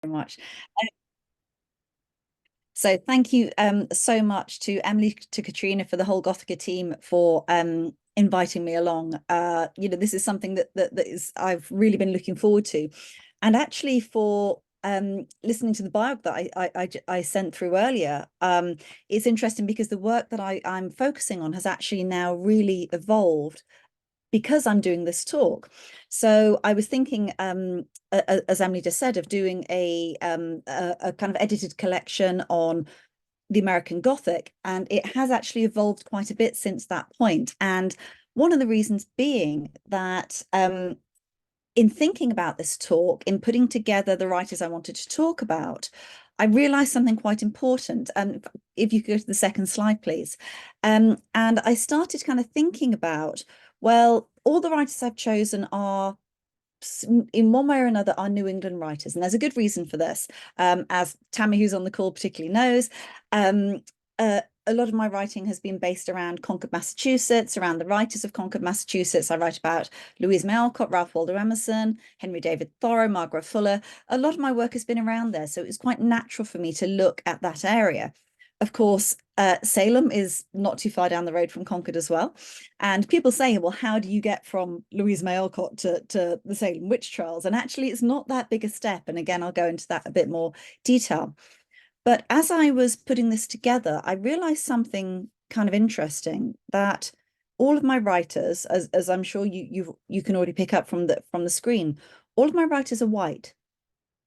Very much. So thank you so much to Emily, to Katrina, for the whole Gothica team for inviting me along. This is something that I've really been looking forward to, and actually for listening to the bio that I sent through earlier. It's interesting because the work that I'm focusing on has actually now really evolved because I'm doing this talk. So I was thinking, as Emily just said, of doing a kind of edited collection on the American Gothic, and it has actually evolved quite a bit since that point. And one of the reasons being that in thinking about this talk, in putting together the writers I wanted to talk about, I realized something quite important. If you could go to the second slide, please. And I started kind of thinking about, well, all the writers I've chosen are, in one way or another, are New England writers. And there's a good reason for this. As Tammy, who's on the call, particularly knows, a lot of my writing has been based around Concord, Massachusetts, around the writers of Concord, Massachusetts. I write about Louisa May Alcott, Ralph Waldo Emerson, Henry David Thoreau, Margaret Fuller. A lot of my work has been around there. So it was quite natural for me to look at that area. Of course, Salem is not too far down the road from Concord as well. And people say, well, how do you get from Louisa May Alcott to the Salem Witch Trials? And actually, it's not that big a step. And again, I'll go into that a bit more detail. But as I was putting this together, I realized something kind of interesting, that all of my writers, as I'm sure you can already pick up from the screen, all of my writers are white.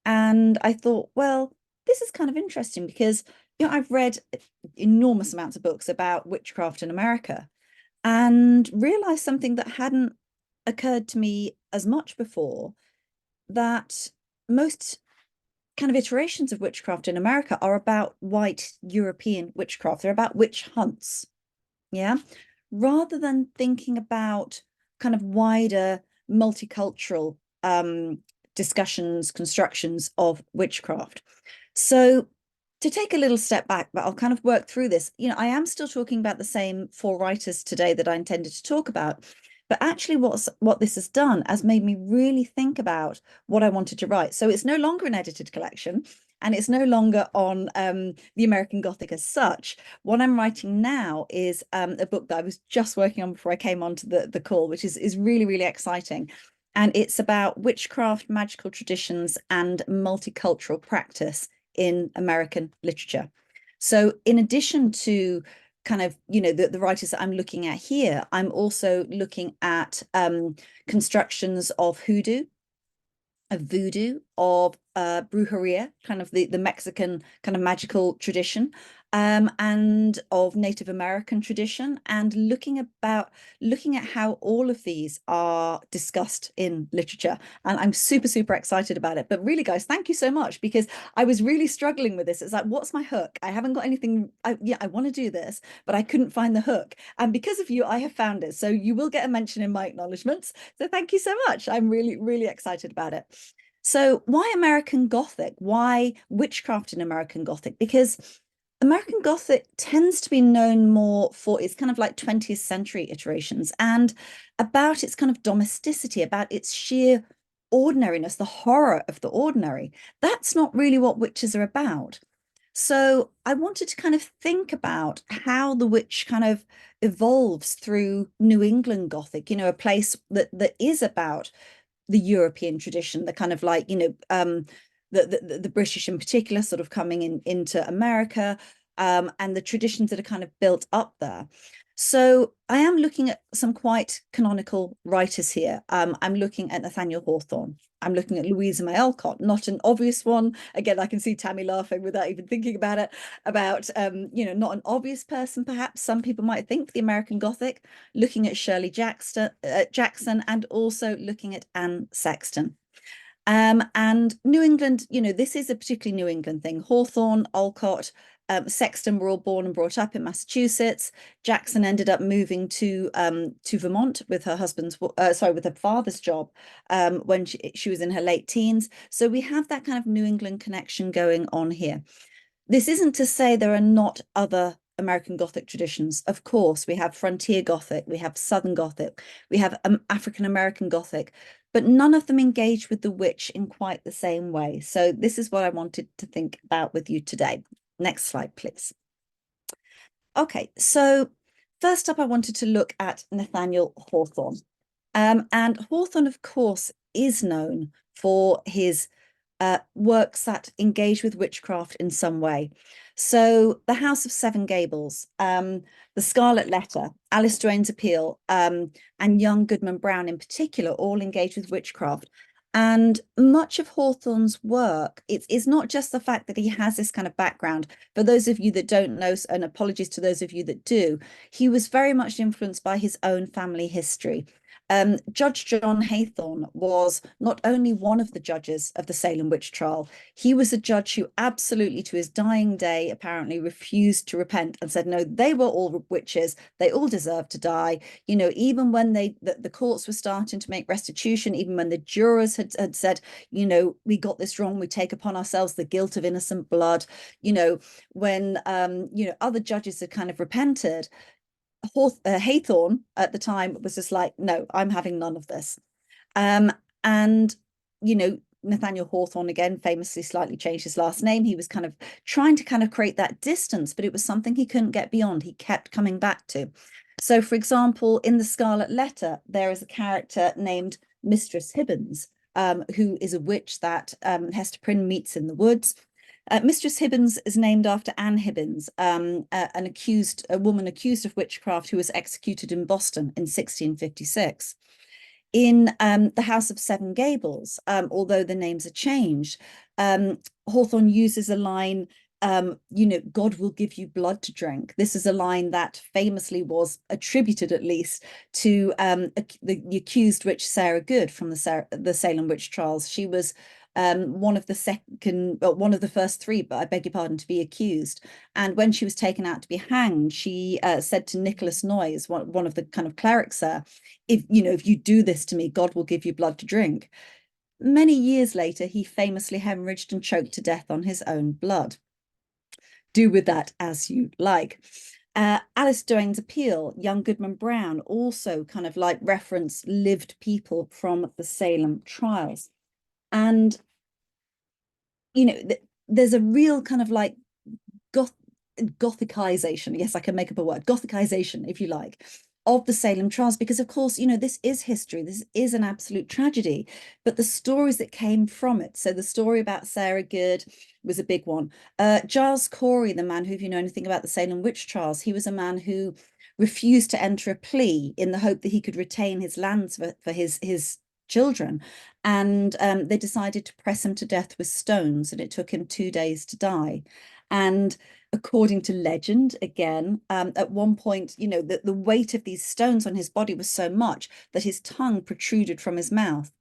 And I thought, well, this is kind of interesting because I've read enormous amounts of books about witchcraft in America and realized something that hadn't occurred to me as much before, that most kind of iterations of witchcraft in America are about white European witchcraft. They're about witch hunts, yeah, rather than thinking about kind of wider multicultural discussions, constructions of witchcraft. So to take a little step back, but I'll kind of work through this. I am still talking about the same four writers today that I intended to talk about. But actually, what this has done has made me really think about what I wanted to write. So it's no longer an edited collection, and it's no longer on the American Gothic as such. What I'm writing now is a book that I was just working on before I came onto the call, which is really, really exciting. And it's about witchcraft, magical traditions, and multicultural practice in American literature. So in addition to kind of, the writers that I'm looking at here, I'm also looking at constructions of hoodoo, of voodoo, of brujeria, kind of the Mexican kind of magical tradition, and of Native American tradition, and looking at how all of these are discussed in literature. And I'm super, super excited about it. But really, guys, thank you so much, because I was really struggling with this. It's like, what's my hook? I haven't got anything. I want to do this, but I couldn't find the hook. And because of you, I have found it. So you will get a mention in my acknowledgements. So thank you so much. I'm really, really excited about it. So why American Gothic? Why witchcraft in American Gothic? Because American Gothic tends to be known more for its kind of like 20th century iterations and about its kind of domesticity, about its sheer ordinariness, the horror of the ordinary. That's not really what witches are about. So I wanted to kind of think about how the witch kind of evolves through New England Gothic, a place that is about the European tradition, the kind of like, the British in particular sort of coming into America, and the traditions that are kind of built up there. So I am looking at some quite canonical writers here. I'm looking at Nathaniel Hawthorne. I'm looking at Louisa May Alcott, not an obvious one. Again, I can see Tammy laughing without even thinking about it, about, not an obvious person, perhaps some people might think for the American Gothic, looking at Shirley Jackson, and also looking at Anne Sexton. And New England, this is a particularly New England thing. Hawthorne, Alcott, Sexton were all born and brought up in Massachusetts. Jackson ended up moving to Vermont with her with her father's job when she was in her late teens. So we have that kind of New England connection going on here. This isn't to say there are not other American Gothic traditions. Of course, we have Frontier Gothic, we have Southern Gothic, we have African American Gothic. but none of them engaged with the witch in quite the same way. So this is what I wanted to think about with you today. Next slide, please. Okay, so first up, I wanted to look at Nathaniel Hawthorne. And Hawthorne, of course, is known for his works that engage with witchcraft in some way. So The House of Seven Gables, The Scarlet Letter, Alice Duane's Appeal, and Young Goodman Brown in particular, all engage with witchcraft. And much of Hawthorne's work, it's not just the fact that he has this kind of background. For those of you that don't know, and apologies to those of you that do, he was very much influenced by his own family history. Judge John Haythorne was not only one of the judges of the Salem Witch Trial, he was a judge who absolutely, to his dying day, apparently refused to repent and said, no, they were all witches. They all deserved to die. You know, even when the courts were starting to make restitution, even when the jurors had said, you know, we got this wrong, we take upon ourselves the guilt of innocent blood, you know, when, you know, other judges had kind of repented, Haythorne at the time was just like, no, I'm having none of this. And, you know, Nathaniel Hawthorne, again, famously slightly changed his last name. He was kind of trying to kind of create that distance, but it was something he couldn't get beyond. He kept coming back to. So, for example, in The Scarlet Letter, there is a character named Mistress Hibbins, who is a witch that Hester Prynne meets in the woods. Mistress Hibbins is named after Anne Hibbins, a woman accused of witchcraft who was executed in Boston in 1656. In The House of Seven Gables, although the names are changed, Hawthorne uses a line, you know, God will give you blood to drink. This is a line that famously was attributed, at least, to the accused witch Sarah Good from the Salem Witch Trials. She was one of the first three, but I beg your pardon, to be accused. And when she was taken out to be hanged, she said to Nicholas Noyes, one of the kind of clerics there, if you do this to me, God will give you blood to drink. Many years later, he famously hemorrhaged and choked to death on his own blood. Do with that as you like. Alice Duane's Appeal, Young Goodman Brown, also kind of like reference lived people from the Salem trials. And, you know, there's a real kind of like Gothicization, yes, I can make up a word, Gothicization, if you like, of the Salem trials, because of course, you know, this is history, this is an absolute tragedy, but the stories that came from it. So the story about Sarah Good was a big one. Giles Corey, the man who, if you know anything about the Salem witch trials, he was a man who refused to enter a plea in the hope that he could retain his lands for his children. And they decided to press him to death with stones, and it took him 2 days to die. And according to legend, again, at one point, you know, the weight of these stones on his body was so much that his tongue protruded from his mouth.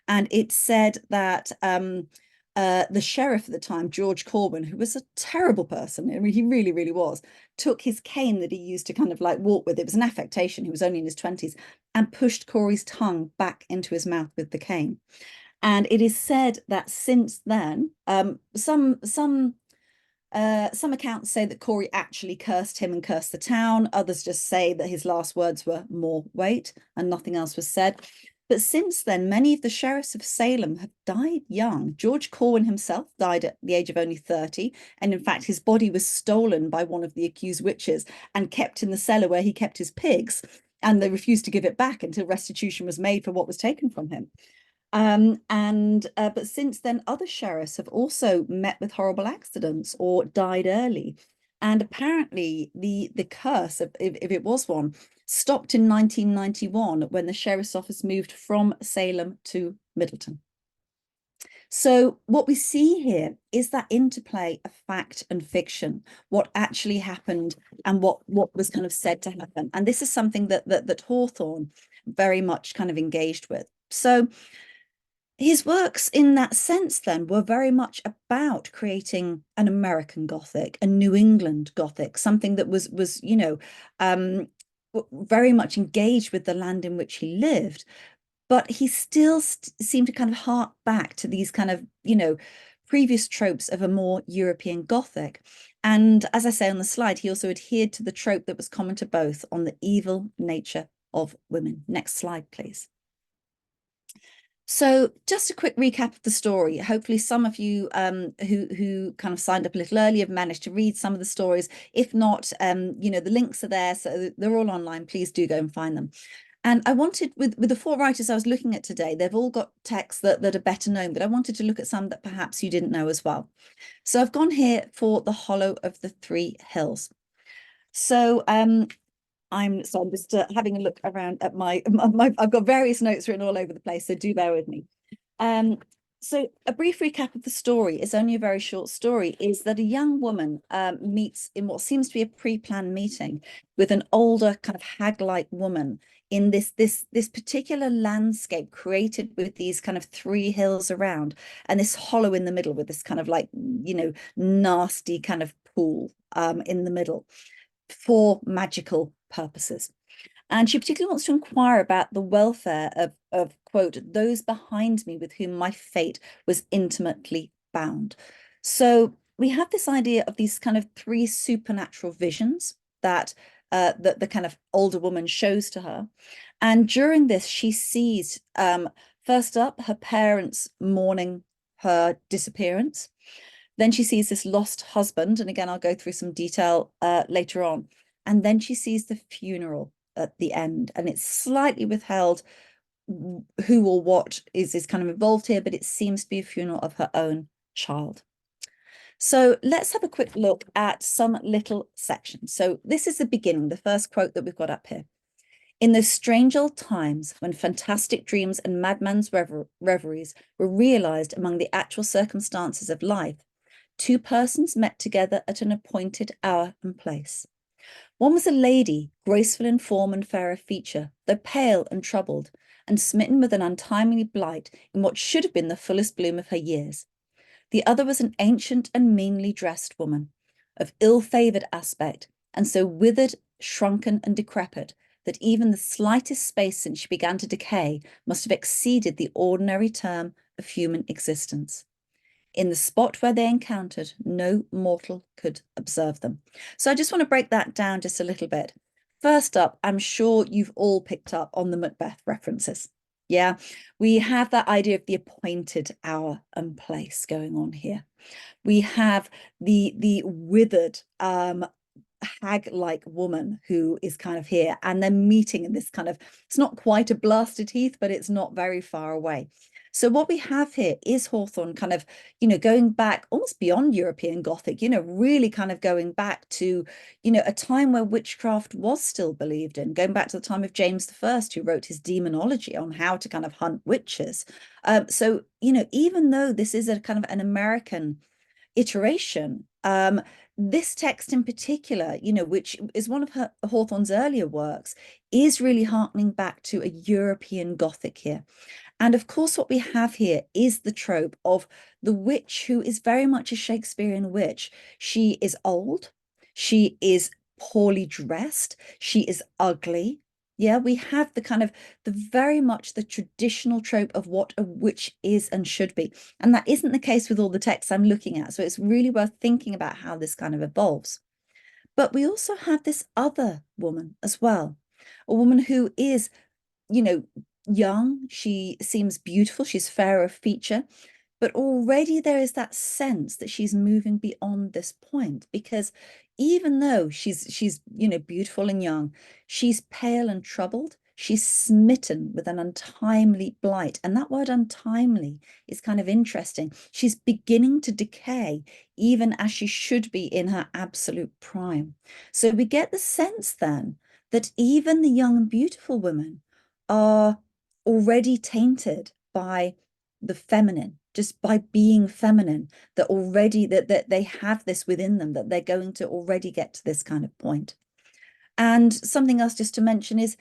And it said that the sheriff at the time, George Corwin, who was a terrible person, I mean, he really, really was, took his cane that he used to kind of like walk with. It was an affectation. He was only in his 20s, and pushed Corey's tongue back into his mouth with the cane. And it is said that since then, some accounts say that Corey actually cursed him and cursed the town. Others just say that his last words were "more weight" and nothing else was said. But since then, many of the sheriffs of Salem have died young. George Corwin himself died at the age of only 30. And in fact, his body was stolen by one of the accused witches and kept in the cellar where he kept his pigs. And they refused to give it back until restitution was made for what was taken from him. But since then, other sheriffs have also met with horrible accidents or died early. And apparently the curse, if it was one, stopped in 1991 when the sheriff's office moved from Salem to Middleton. So what we see here is that interplay of fact and fiction, what actually happened and what was kind of said to happen. And this is something that Hawthorne very much kind of engaged with. So his works in that sense then were very much about creating an American Gothic, a New England Gothic, something that was you know, very much engaged with the land in which he lived. But he still seemed to kind of hark back to these kind of, you know, previous tropes of a more European Gothic. And as I say on the slide, he also adhered to the trope that was common to both on the evil nature of women. Next slide, please. So just a quick recap of the story. Hopefully some of you who kind of signed up a little early have managed to read some of the stories. If not, the links are there, so they're all online. Please do go and find them. And I wanted, with the four writers I was looking at today, they've all got texts that are better known, but I wanted to look at some that perhaps you didn't know as well. So I've gone here for The Hollow of the Three Hills. So I'm just having a look around at my I've got various notes written all over the place, so do bear with me. So a brief recap of the story, is only a very short story, is that a young woman meets in what seems to be a pre-planned meeting with an older kind of hag-like woman in this particular landscape created with these kind of three hills around and this hollow in the middle with this kind of like, nasty kind of pool in the middle for magical purposes. And she particularly wants to inquire about the welfare of quote, those behind me with whom my fate was intimately bound. So we have this idea of these kind of three supernatural visions that the kind of older woman shows to her. And during this, she sees, first up, her parents mourning her disappearance. Then she sees this lost husband. And again, I'll go through some detail later on. And then she sees the funeral at the end. And it's slightly withheld who or what is kind of involved here, but it seems to be a funeral of her own child. So let's have a quick look at some little sections. So this is the beginning, the first quote that we've got up here. In those strange old times when fantastic dreams and madman's reveries were realized among the actual circumstances of life, two persons met together at an appointed hour and place. One was a lady, graceful in form and fair of feature, though pale and troubled, and smitten with an untimely blight in what should have been the fullest bloom of her years. The other was an ancient and meanly dressed woman, of ill-favoured aspect, and so withered, shrunken, and decrepit that even the slightest space since she began to decay must have exceeded the ordinary term of human existence. In the spot where they encountered, no mortal could observe them. So I just want to break that down just a little bit. First up, I'm sure you've all picked up on the Macbeth references. Yeah, we have that idea of the appointed hour and place going on here. We have the withered hag-like woman who is kind of here, and they're meeting in this kind of, it's not quite a blasted heath, but it's not very far away. So what we have here is Hawthorne kind of, going back almost beyond European Gothic, really kind of going back to, a time where witchcraft was still believed in, going back to the time of James I, who wrote his demonology on how to kind of hunt witches. So, even though this is a kind of an American iteration, this text in particular, which is one of Hawthorne's earlier works, is really harkening back to a European Gothic here. And of course, what we have here is the trope of the witch who is very much a Shakespearean witch. She is old, she is poorly dressed, she is ugly. Yeah, we have the kind of very much the traditional trope of what a witch is and should be. And that isn't the case with all the texts I'm looking at. So it's really worth thinking about how this kind of evolves. But we also have this other woman as well, a woman who is, young, she seems beautiful, she's fair of feature, but already there is that sense that she's moving beyond this point, because even though she's beautiful and young, she's pale and troubled, she's smitten with an untimely blight. And that word untimely is kind of interesting. She's beginning to decay even as she should be in her absolute prime. So we get the sense then that even the young and beautiful women are already tainted by the feminine, just by being feminine, that already that they have this within them, that they're going to already get to this kind of point. And something else just to mention is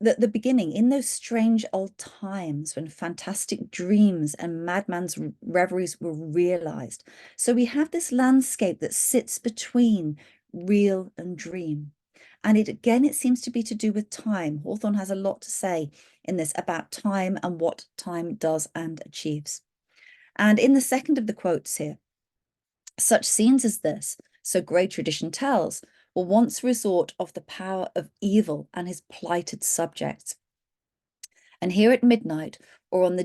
that the beginning, in those strange old times when fantastic dreams and madman's reveries were realized. So we have this landscape that sits between real and dream. And it seems to be to do with time. Hawthorne has a lot to say in this about time and what time does and achieves. And in the second of the quotes here, such scenes as this, so great tradition tells, were once resort of the power of evil and his plighted subjects. And here at midnight, or on the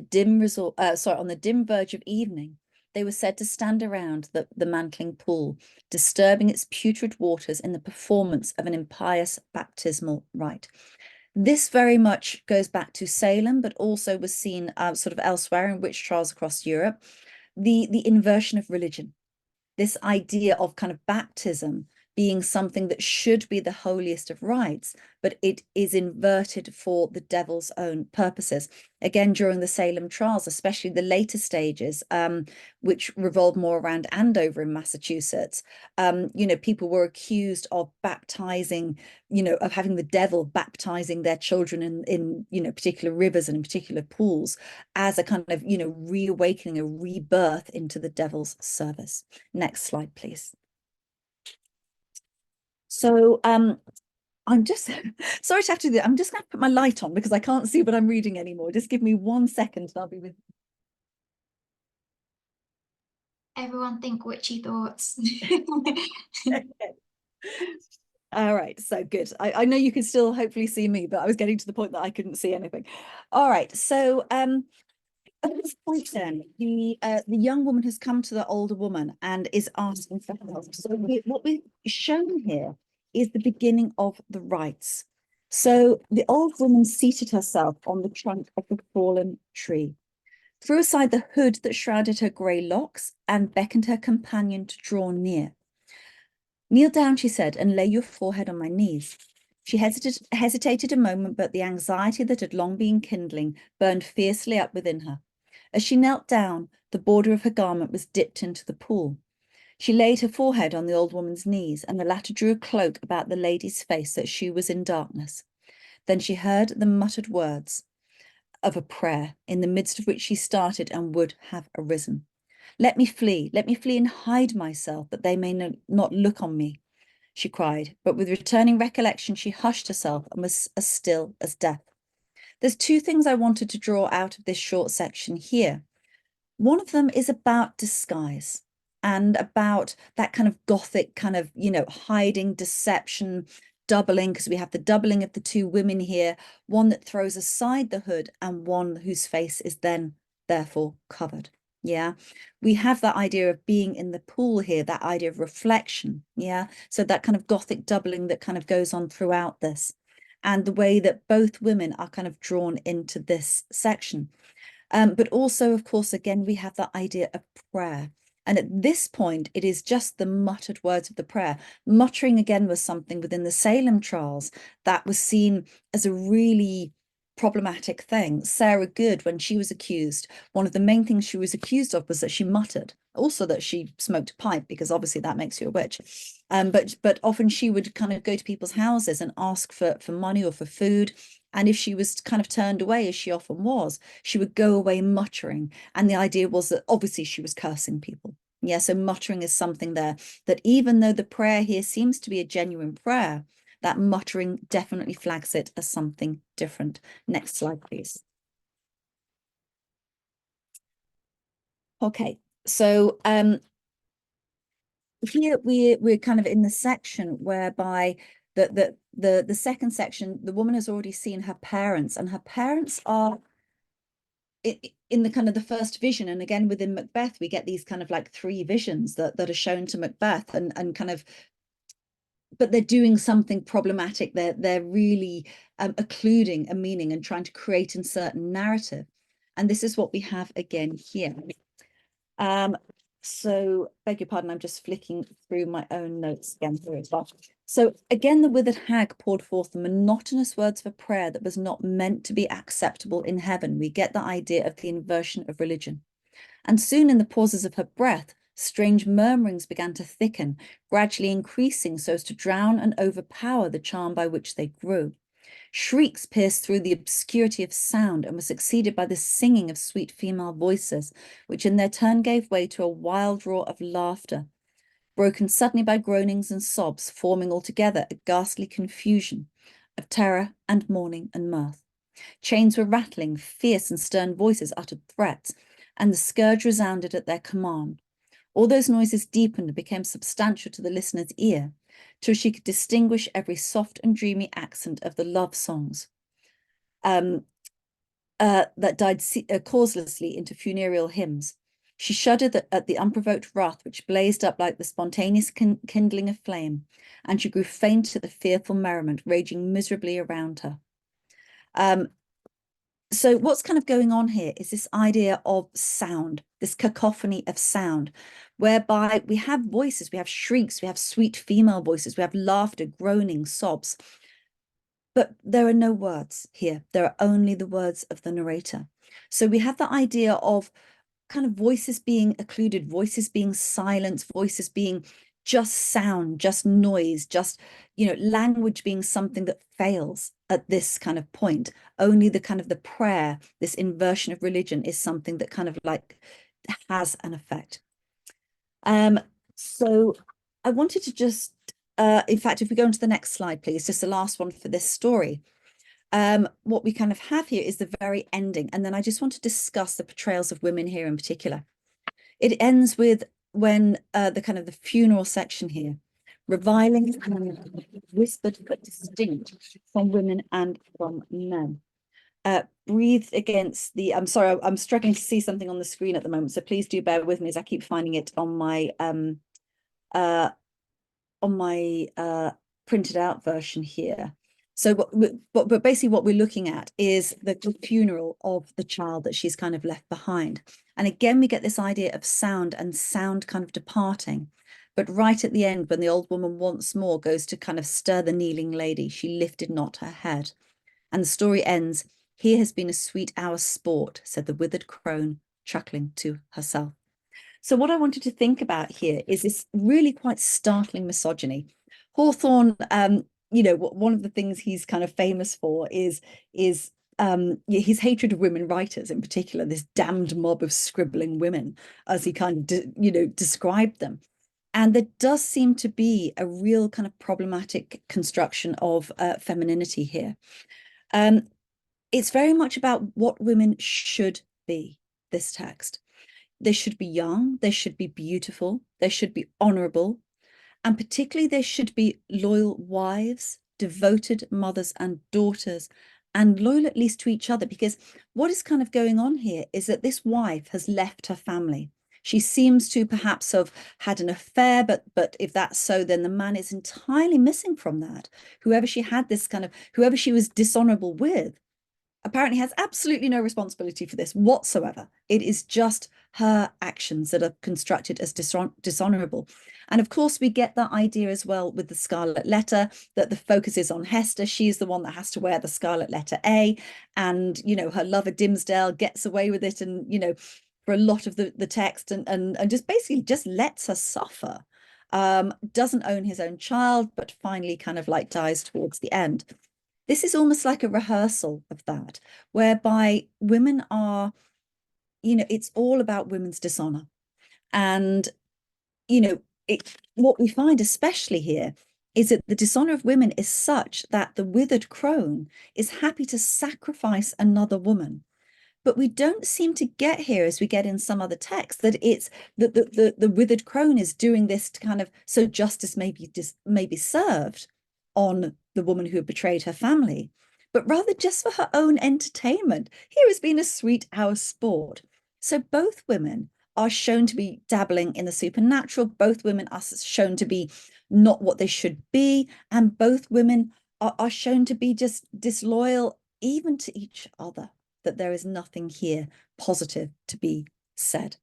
on the dim verge of evening, they were said to stand around the mantling pool, disturbing its putrid waters in the performance of an impious baptismal rite. This very much goes back to Salem, but also was seen sort of elsewhere in witch trials across Europe. The inversion of religion, this idea of kind of baptism being something that should be the holiest of rites, but it is inverted for the devil's own purposes. Again, during the Salem trials, especially the later stages, which revolved more around Andover in Massachusetts, people were accused of baptizing, of having the devil baptizing their children in particular rivers and in particular pools as a kind of, reawakening, a rebirth into the devil's service. Next slide, please. So I'm just sorry to have to do that. I'm just going to put my light on because I can't see what I'm reading anymore. Just give me 1 second and I'll be with you. Everyone think witchy thoughts. Okay. All right, so good. I know you can still hopefully see me, but I was getting to the point that I couldn't see anything. All right, so at this point then, the young woman has come to the older woman and is asking for help. So what we've shown here is the beginning of the rites. So the old woman seated herself on the trunk of the fallen tree, threw aside the hood that shrouded her grey locks, and beckoned her companion to draw near. Kneel down, she said, and lay your forehead on my knees. She hesitated a moment, but the anxiety that had long been kindling burned fiercely up within her. As she knelt down, the border of her garment was dipped into the pool. She laid her forehead on the old woman's knees, and the latter drew a cloak about the lady's face that she was in darkness. Then she heard the muttered words of a prayer, in the midst of which she started and would have arisen. Let me flee and hide myself, that they may not look on me, she cried, but with returning recollection, she hushed herself and was as still as death. There's 2 things I wanted to draw out of this short section here. One of them is about disguise and about that kind of Gothic kind of, hiding, deception, doubling, because we have the doubling of the 2 women here, one that throws aside the hood and one whose face is then therefore covered. Yeah, we have that idea of being in the pool here, that idea of reflection. Yeah, so that kind of Gothic doubling that kind of goes on throughout this, and the way that both women are kind of drawn into this section. But also, of course, again, we have that idea of prayer. And at this point, it is just the muttered words of the prayer. Muttering, again, was something within the Salem trials that was seen as a really problematic thing. Sarah Good, when she was accused, one of the main things she was accused of was that she muttered. Also that she smoked a pipe, because obviously that makes you a witch. But often she would kind of go to people's houses and ask for money or for food. And if she was kind of turned away, as she often was, she would go away muttering. And the idea was that obviously she was cursing people. Yeah, so muttering is something there that even though the prayer here seems to be a genuine prayer, that muttering definitely flags it as something different. Next slide, please. Okay, so here we're kind of in the section whereby the second section, the woman has already seen her parents, and her parents are in the kind of the first vision. And again, within Macbeth, we get these kind of like 3 visions that are shown to Macbeth, and kind of, but they're doing something problematic. They're really occluding a meaning and trying to create a certain narrative. And this is what we have again here. So beg your pardon, I'm just flicking through my own notes again here as well. So again, the withered hag poured forth the monotonous words of a prayer that was not meant to be acceptable in heaven. We get the idea of the inversion of religion. And soon in the pauses of her breath, strange murmurings began to thicken, gradually increasing so as to drown and overpower the charm by which they grew. Shrieks pierced through the obscurity of sound and were succeeded by the singing of sweet female voices, which in their turn gave way to a wild roar of laughter, broken suddenly by groanings and sobs, forming altogether a ghastly confusion of terror and mourning and mirth. Chains were rattling, fierce and stern voices uttered threats, and the scourge resounded at their command. All those noises deepened and became substantial to the listener's ear, till she could distinguish every soft and dreamy accent of the love songs. that died causelessly into funereal hymns. She shuddered at the unprovoked wrath which blazed up like the spontaneous kindling of flame, and she grew faint at the fearful merriment raging miserably around her. So what's kind of going on here is this idea of sound, this cacophony of sound, whereby we have voices, we have shrieks, we have sweet female voices, we have laughter, groaning, sobs. But there are no words here. There are only the words of the narrator. So we have the idea of kind of voices being occluded, voices being silenced, voices being just sound, just noise, just, language being something that fails at this kind of point. Only the kind of the prayer, this inversion of religion, is something that kind of like has an effect. So I wanted to just, in fact, if we go on to the next slide, please, just the last one for this story. What we kind of have here is the very ending. And then I just want to discuss the portrayals of women here in particular. It ends with when the kind of the funeral section here, reviling whispered but distinct from women and from men. Breathed against the, I'm sorry, I'm struggling to see something on the screen at the moment, so please do bear with me as I keep finding it on my printed out version here. So but basically what we're looking at is the funeral of the child that she's kind of left behind. And again, we get this idea of sound and sound kind of departing. But right at the end, when the old woman once more goes to kind of stir the kneeling lady, she lifted not her head. And the story ends, "Here has been a sweet hour's sport," said the withered crone, chuckling to herself. So what I wanted to think about here is this really quite startling misogyny. Hawthorne, one of the things he's kind of famous for is his hatred of women writers, in particular, this damned mob of scribbling women, as he kind of, described them. And there does seem to be a real kind of problematic construction of femininity here. It's very much about what women should be, this text. They should be young, they should be beautiful, they should be honorable, and particularly they should be loyal wives, devoted mothers and daughters, and loyal at least to each other, because what is kind of going on here is that this wife has left her family. She seems to perhaps have had an affair, but if that's so, then the man is entirely missing from that. Whoever she was dishonorable with, apparently has absolutely no responsibility for this whatsoever. It is just her actions that are constructed as dishonorable. And of course, we get that idea as well with the Scarlet Letter, that the focus is on Hester. She's the one that has to wear the Scarlet Letter A. And, her lover Dimsdale gets away with it and, for a lot of the text and just basically just lets her suffer. Doesn't own his own child, but finally kind of like dies towards the end. This is almost like a rehearsal of that, whereby women are, it's all about women's dishonor. And, what we find especially here is that the dishonor of women is such that the withered crone is happy to sacrifice another woman. But we don't seem to get here, as we get in some other texts, that it's that the withered crone is doing this to kind of so justice may be served on the woman who had betrayed her family, but rather just for her own entertainment. Here has been a sweet hour's sport. So both women are shown to be dabbling in the supernatural. Both women are shown to be not what they should be. And both women are shown to be just disloyal, even to each other, that there is nothing here positive to be said.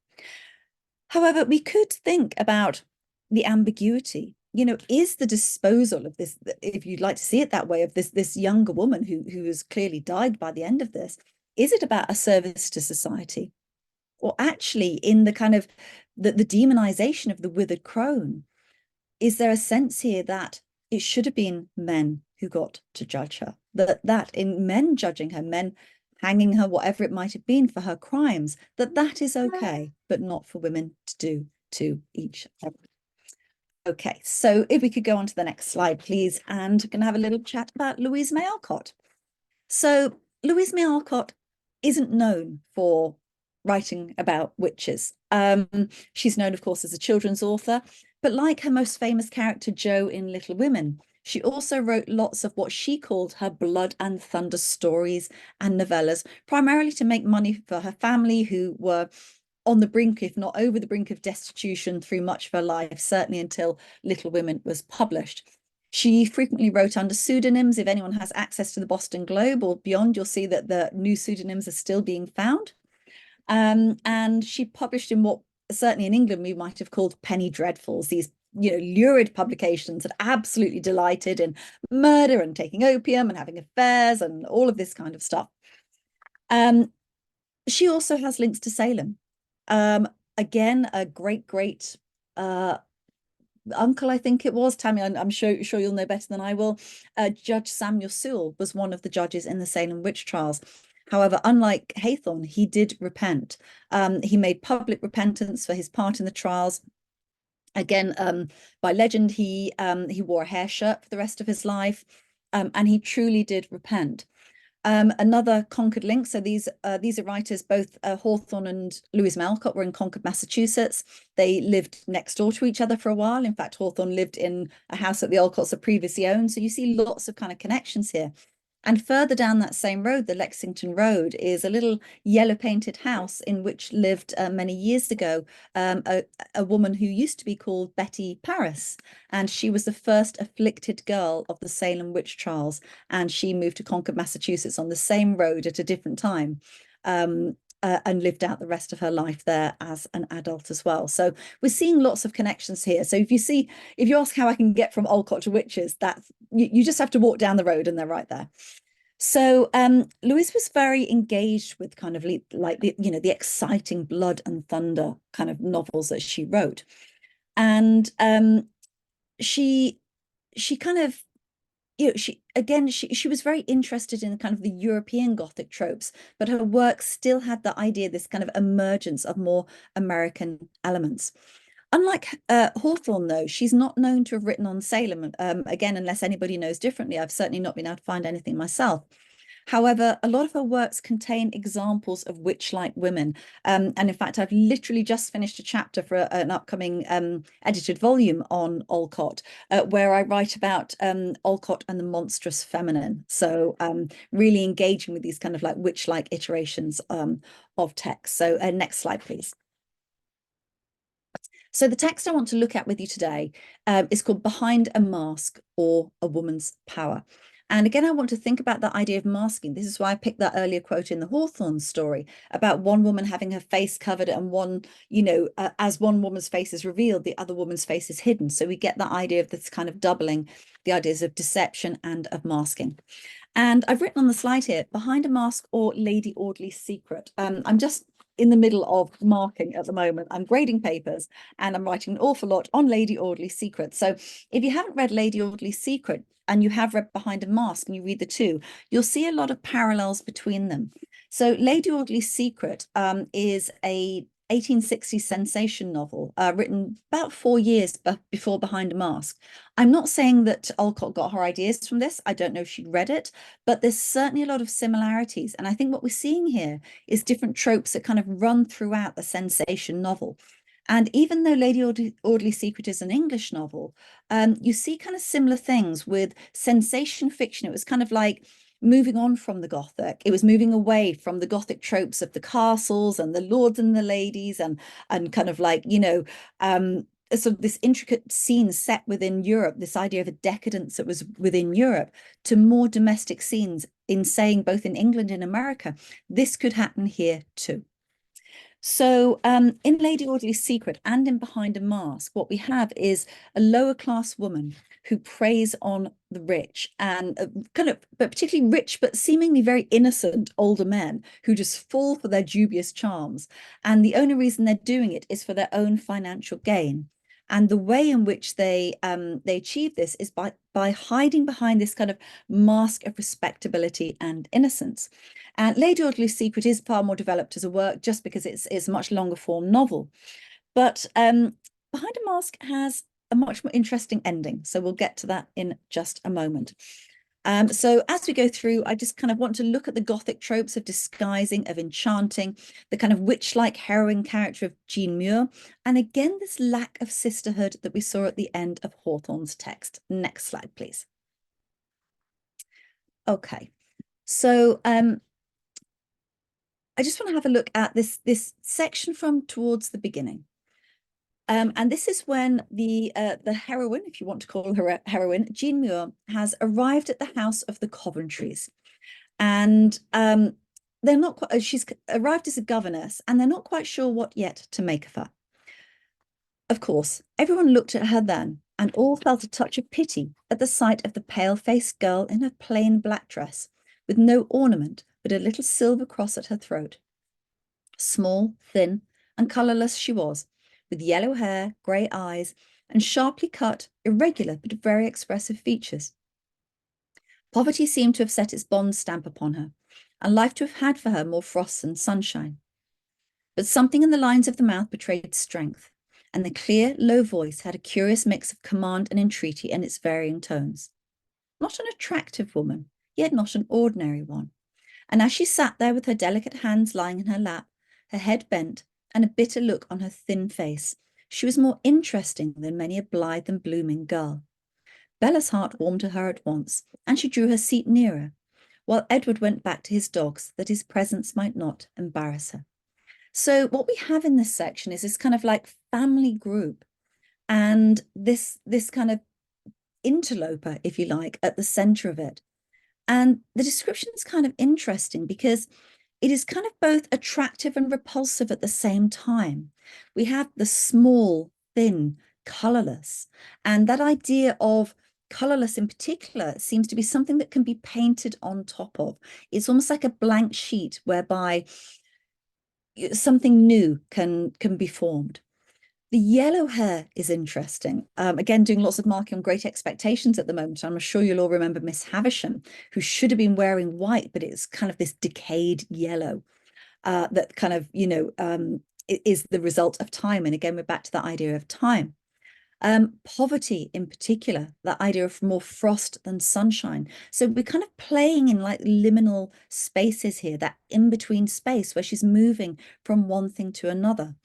However, we could think about the ambiguity. Is the disposal of this, if you'd like to see it that way, of this younger woman who has clearly died by the end of this, is it about a service to society? Or actually, in the kind of the demonization of the withered crone, is there a sense here that it should have been men who got to judge her? That in men judging her, men hanging her, whatever it might have been for her crimes, that is okay, but not for women to do to each other. Okay, so if we could go on to the next slide, please, and we're going to have a little chat about Louisa May Alcott. So Louisa May Alcott isn't known for writing about witches. She's known, of course, as a children's author, but like her most famous character, Jo in Little Women, She also wrote lots of what she called her blood and thunder stories and novellas, primarily to make money for her family, who were on the brink, if not over the brink, of destitution through much of her life, certainly until Little Women was published. She frequently wrote under pseudonyms. If anyone has access to the Boston Globe or beyond, you'll see that the new pseudonyms are still being found. And she published in what certainly in England we might have called penny dreadfuls, these lurid publications that absolutely delighted in murder and taking opium and having affairs and all of this kind of stuff. She also has links to Salem. Again, a great uncle, I think it was, Tammy, I'm sure you'll know better than I will. Judge Samuel Sewell was one of the judges in the Salem witch trials. However, unlike Haythorne, he did repent. He made public repentance for his part in the trials. Again, by legend, he wore a hair shirt for the rest of his life, and he truly did repent. Another Concord link. So these are writers, both Hawthorne and Louisa May Alcott were in Concord, Massachusetts. They lived next door to each other for a while. In fact, Hawthorne lived in a house that the Alcotts had previously owned. So you see lots of kind of connections here. And further down that same road, the Lexington Road, is a little yellow painted house in which lived many years ago a woman who used to be called Betty Paris. And she was the first afflicted girl of the Salem witch trials. And she moved to Concord, Massachusetts on the same road at a different time. And lived out the rest of her life there as an adult as well. So we're seeing lots of connections here. So if you ask how I can get from Alcott to witches, you just have to walk down the road and they're right there. So Louise was very engaged with kind of the exciting blood and thunder kind of novels that she wrote. And she kind of, she was very interested in kind of the European Gothic tropes, but her work still had the idea, this kind of emergence of more American elements. Unlike Hawthorne, though, she's not known to have written on Salem. Again, unless anybody knows differently, I've certainly not been able to find anything myself. However, a lot of her works contain examples of witch-like women. And in fact, I've literally just finished a chapter for an upcoming edited volume on Alcott, where I write about Alcott and the monstrous feminine. So really engaging with these kind of like witch-like iterations of text. So next slide, please. So the text I want to look at with you today is called Behind a Mask, or A Woman's Power. And again, I want to think about the idea of masking. This is why I picked that earlier quote in the Hawthorne story about one woman having her face covered and one, as one woman's face is revealed, the other woman's face is hidden. So we get the idea of this kind of doubling the ideas of deception and of masking. And I've written on the slide here, Behind a Mask, or Lady Audley's Secret. I'm just in the middle of marking at the moment. I'm grading papers and I'm writing an awful lot on Lady Audley's Secret. So if you haven't read Lady Audley's Secret and you have read Behind a Mask and you read the two, you'll see a lot of parallels between them. So Lady Audley's Secret is a 1860s sensation novel written about 4 years before Behind a Mask. I'm not saying that Alcott got her ideas from this. I don't know if she'd read it, but there's certainly a lot of similarities. And I think what we're seeing here is different tropes that kind of run throughout the sensation novel. And even though Lady Audley's Secret is an English novel, you see kind of similar things with sensation fiction. It was kind of like moving on from the Gothic. It was moving away from the Gothic tropes of the castles and the lords and the ladies and kind of like, sort of this intricate scene set within Europe, this idea of a decadence that was within Europe, to more domestic scenes in saying both in England and America, this could happen here too. So in Lady Audley's Secret and in Behind a Mask, what we have is a lower class woman who preys on the rich and but particularly rich, but seemingly very innocent older men who just fall for their dubious charms. And the only reason they're doing it is for their own financial gain. And the way in which they achieve this is by hiding behind this kind of mask of respectability and innocence. And Lady Audley's Secret is far more developed as a work just because it's a much longer form novel. But Behind a Mask has a much more interesting ending. So we'll get to that in just a moment. So as we go through, I just kind of want to look at the Gothic tropes of disguising, of enchanting, the kind of witch-like heroine character of Jean Muir, and again, this lack of sisterhood that we saw at the end of Hawthorne's text. Next slide, please. Okay. So I just want to have a look at this section from towards the beginning. And this is when the heroine, if you want to call her a heroine, Jean Muir, has arrived at the house of the Coventrys. And they're not quite, she's arrived as a governess, and they're not quite sure what yet to make of her. Of course, everyone looked at her then, and all felt a touch of pity at the sight of the pale-faced girl in her plain black dress, with no ornament but a little silver cross at her throat. Small, thin, and colourless she was, with yellow hair, grey eyes, and sharply cut, irregular but very expressive features. Poverty seemed to have set its bond stamp upon her, and life to have had for her more frost than sunshine. But something in the lines of the mouth betrayed strength, and the clear, low voice had a curious mix of command and entreaty in its varying tones. Not an attractive woman, yet not an ordinary one. And as she sat there with her delicate hands lying in her lap, her head bent, and a bitter look on her thin face, she was more interesting than many a blithe and blooming girl. Bella's heart warmed to her at once, and she drew her seat nearer, while Edward went back to his dogs that his presence might not embarrass her. So what we have in this section is this kind of like family group, and this kind of interloper, if you like, at the center of it. And the description is kind of interesting because it is kind of both attractive and repulsive at the same time. We have the small, thin, colorless, and that idea of colorless in particular seems to be something that can be painted on top of. It's almost like a blank sheet whereby something new can be formed. The yellow hair is interesting. Again, doing lots of marking on Great Expectations at the moment. I'm sure you'll all remember Miss Havisham, who should have been wearing white, but it's kind of this decayed yellow that kind of, is the result of time. And again, we're back to that idea of time. Poverty in particular, that idea of more frost than sunshine. So we're kind of playing in like liminal spaces here, that in-between space where she's moving from one thing to another.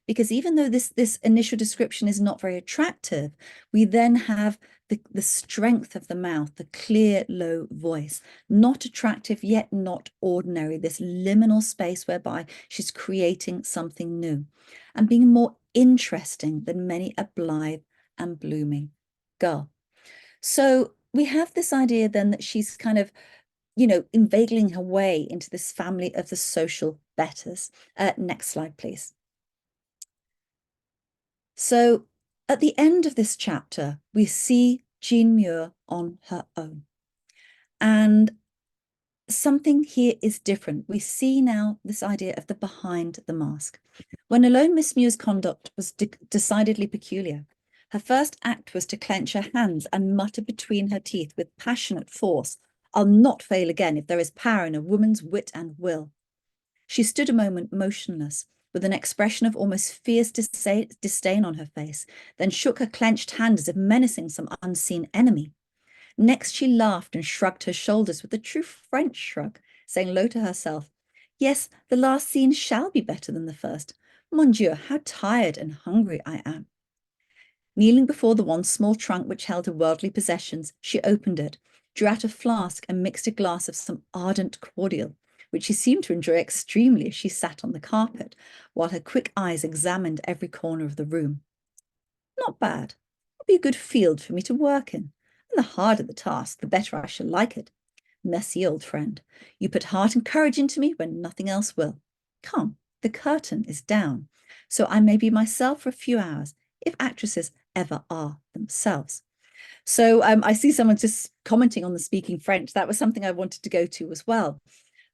Because even though this initial description is not very attractive, we then have the strength of the mouth, the clear, low voice, not attractive yet not ordinary, this liminal space whereby she's creating something new and being more interesting than many a blithe and blooming girl. So we have this idea then that she's kind of, inveigling her way into this family of the social betters. Next slide, please. So at the end of this chapter, we see Jean Muir on her own. And something here is different. We see now this idea of the behind the mask. When alone, Miss Muir's conduct was decidedly peculiar. Her first act was to clench her hands and mutter between her teeth with passionate force, "I'll not fail again if there is power in a woman's wit and will." She stood a moment motionless, with an expression of almost fierce disdain on her face, then shook her clenched hand as if menacing some unseen enemy. Next she laughed and shrugged her shoulders with a true French shrug, saying low to herself, "Yes, the last scene shall be better than the first. Mon Dieu, how tired and hungry I am." Kneeling before the one small trunk which held her worldly possessions, she opened it, drew out a flask and mixed a glass of some ardent cordial, which she seemed to enjoy extremely as she sat on the carpet, while her quick eyes examined every corner of the room. "Not bad. It'll be a good field for me to work in, and the harder the task, the better I shall like it. Merci, old friend. You put heart and courage into me when nothing else will. Come, the curtain is down, so I may be myself for a few hours, if actresses ever are themselves." So I see someone just commenting on the speaking French. That was something I wanted to go to as well.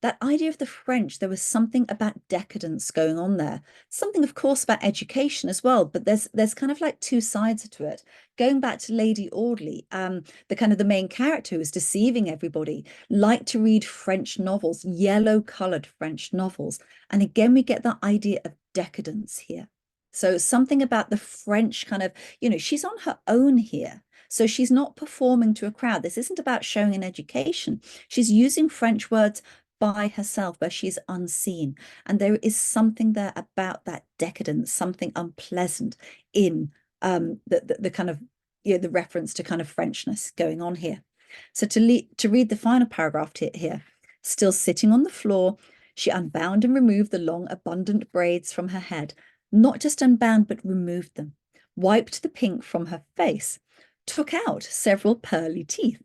That idea of the French, there was something about decadence going on there. Something, of course, about education as well, but there's kind of like two sides to it. Going back to Lady Audley, the kind of the main character who is deceiving everybody, liked to read French novels, yellow-colored French novels. And again, we get that idea of decadence here. So something about the French kind of, she's on her own here. So she's not performing to a crowd. This isn't about showing an education. She's using French words by herself where she's unseen. And there is something there about that decadence, something unpleasant in the kind of, the reference to kind of Frenchness going on here. So to read the final paragraph here, still sitting on the floor, she unbound and removed the long, abundant braids from her head, not just unbound, but removed them, wiped the pink from her face, took out several pearly teeth,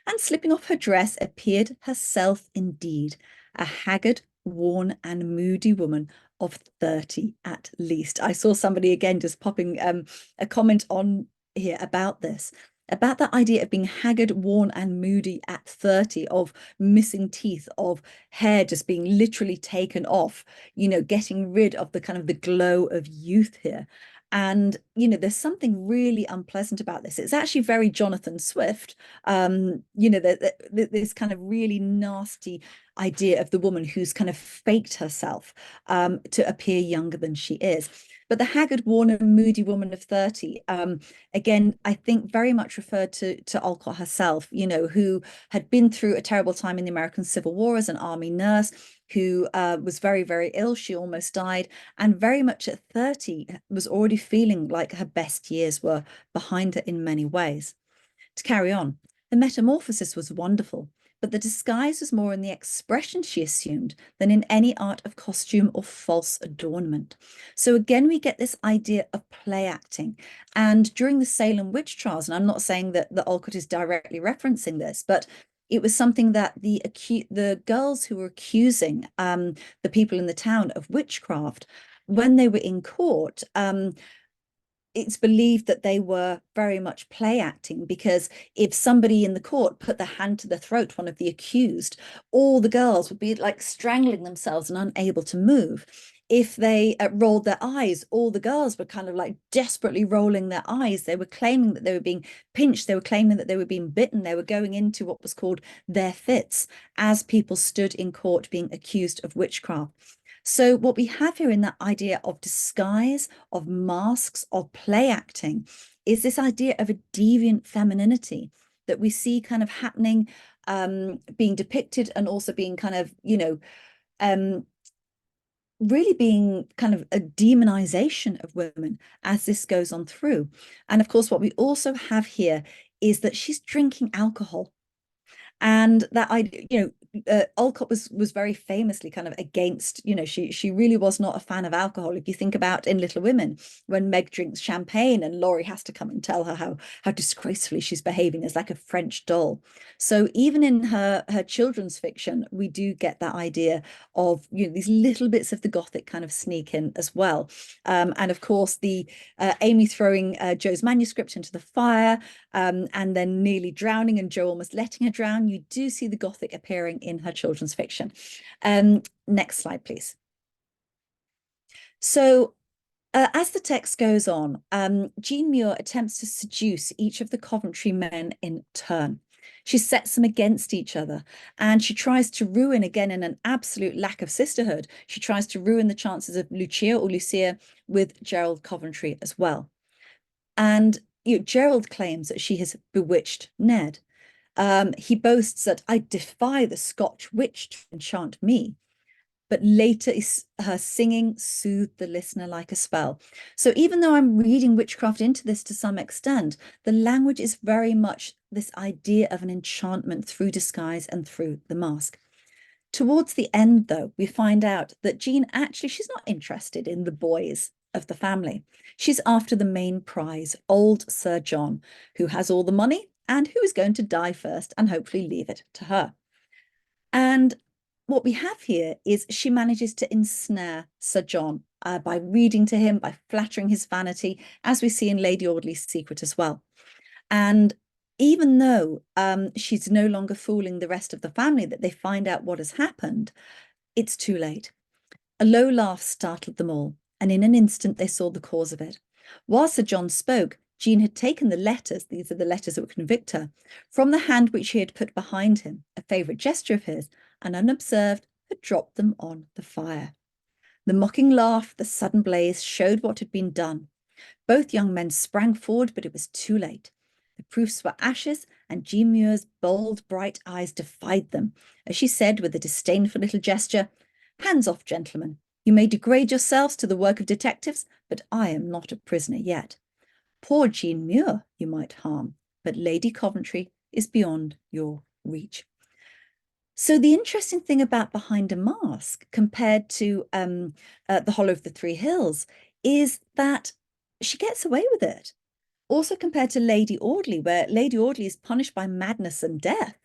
and slipping off her dress, appeared herself indeed, a haggard, worn, and moody woman of 30 at least. I saw somebody again just popping a comment on here about this, about that idea of being haggard, worn, and moody at 30, of missing teeth, of hair just being literally taken off, you know, getting rid of the kind of the glow of youth here. And, you know, there's something really unpleasant about this. It's actually very Jonathan Swift, you know, this kind of really nasty idea of the woman who's kind of faked herself to appear younger than she is. But the haggard, worn, and moody woman of 30, again, I think very much referred to Alcott herself, you know, who had been through a terrible time in the American Civil War as an army nurse, who was very, very ill. She almost died, and very much at 30 was already feeling like her best years were behind her in many ways. To carry on, the metamorphosis was wonderful, but the disguise was more in the expression she assumed than in any art of costume or false adornment. So again, we get this idea of play acting. And during the Salem witch trials, and I'm not saying that the Alcott is directly referencing this, but it was something that the girls who were accusing the people in the town of witchcraft, when they were in court, it's believed that they were very much play acting, because if somebody in the court put their hand to the throat, one of the accused, all the girls would be like strangling themselves and unable to move. If they rolled their eyes, all the girls were kind of like desperately rolling their eyes. They were claiming that they were being pinched. They were claiming that they were being bitten. They were going into what was called their fits as people stood in court being accused of witchcraft. So what we have here in that idea of disguise, of masks, of play acting, is this idea of a deviant femininity that we see kind of happening, being depicted, and also being kind of, you know, really being kind of a demonization of women as this goes on through. And of course, what we also have here is that she's drinking alcohol. And that you know, Alcott was very famously kind of against, you know, she really was not a fan of alcohol. If you think about in Little Women, when Meg drinks champagne and Laurie has to come and tell her how disgracefully she's behaving as like a French doll. So even in her children's fiction, we do get that idea of, you know, these little bits of the Gothic kind of sneak in as well. And of course, the Amy throwing Joe's manuscript into the fire, and then nearly drowning and Joe almost letting her drown. You do see the Gothic appearing in her children's fiction. Next slide, please. So as the text goes on, Jean Muir attempts to seduce each of the Coventry men in turn. She sets them against each other, and she tries to ruin, again, in an absolute lack of sisterhood, she tries to ruin the chances of Lucia or Lucia with Gerald Coventry as well. And you know, Gerald claims that she has bewitched Ned. He boasts that I defy the Scotch witch to enchant me. But later her singing soothed the listener like a spell. So even though I'm reading witchcraft into this to some extent, the language is very much this idea of an enchantment through disguise and through the mask. Towards the end, though, we find out that Jean actually, she's not interested in the boys of the family. She's after the main prize, old Sir John, who has all the money and who is going to die first and hopefully leave it to her. And what we have here is she manages to ensnare Sir John by reading to him, by flattering his vanity, as we see in Lady Audley's Secret as well. And even though she's no longer fooling the rest of the family, that they find out what has happened, it's too late. A low laugh startled them all, and in an instant they saw the cause of it. While Sir John spoke, Jean had taken the letters, these are the letters that would convict her, from the hand which he had put behind him, a favourite gesture of his, and unobserved had dropped them on the fire. The mocking laugh, the sudden blaze, showed what had been done. Both young men sprang forward, but it was too late. The proofs were ashes, and Jean Muir's bold, bright eyes defied them, as she said with a disdainful little gesture, "Hands off, gentlemen. You may degrade yourselves to the work of detectives, but I am not a prisoner yet. Poor Jean Muir you might harm, but Lady Coventry is beyond your reach. So the interesting thing about Behind a Mask compared to The Hollow of the Three Hills is that she gets away with it. Also compared to Lady Audley, where Lady Audley is punished by madness and death.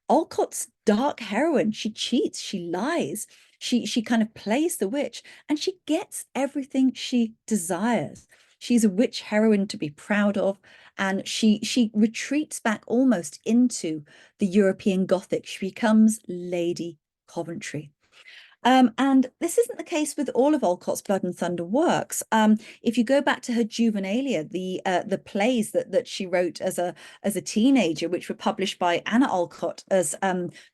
Alcott's dark heroine. She cheats, she lies, she kind of plays the witch, and she gets everything she desires. She's a witch heroine to be proud of, and she retreats back almost into the European Gothic. She becomes Lady Coventry. And this isn't the case with all of Alcott's Blood and Thunder works. If you go back to her juvenilia, the plays that she wrote as a teenager, which were published by Anna Alcott as